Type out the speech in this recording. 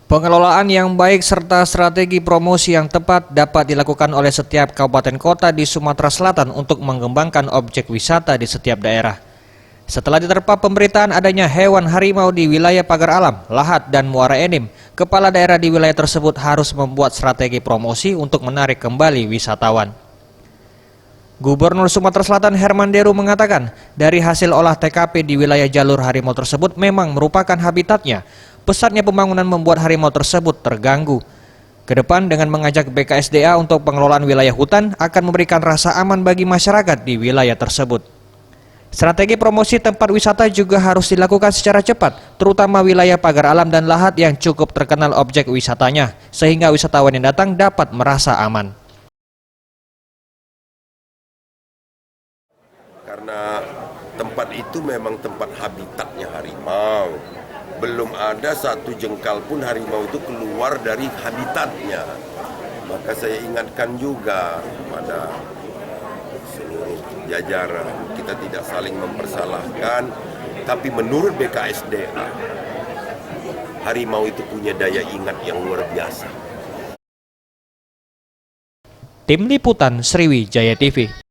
Pengelolaan yang baik serta strategi promosi yang tepat dapat dilakukan oleh setiap kabupaten kota di Sumatera Selatan untuk mengembangkan objek wisata di setiap daerah. Setelah diterpa pemberitaan adanya hewan harimau di wilayah Pagar Alam, Lahat, dan Muara Enim, kepala daerah di wilayah tersebut harus membuat strategi promosi untuk menarik kembali wisatawan. Gubernur Sumatera Selatan Herman Deru mengatakan, dari hasil olah TKP di wilayah jalur harimau tersebut memang merupakan habitatnya. Pesatnya pembangunan membuat harimau tersebut terganggu. Kedepan dengan mengajak BKSDA untuk pengelolaan wilayah hutan akan memberikan rasa aman bagi masyarakat di wilayah tersebut. Strategi promosi tempat wisata juga harus dilakukan secara cepat, terutama wilayah Pagar Alam dan Lahat yang cukup terkenal objek wisatanya, sehingga wisatawan yang datang dapat merasa aman. Karena tempat itu memang tempat habitatnya harimau. Belum ada satu jengkal pun harimau itu keluar dari habitatnya. Maka saya ingatkan juga pada seluruh jajaran, kita tidak saling mempersalahkan, tapi menurut BKSDA, harimau itu punya daya ingat yang luar biasa. Tim Liputan Sriwijaya TV.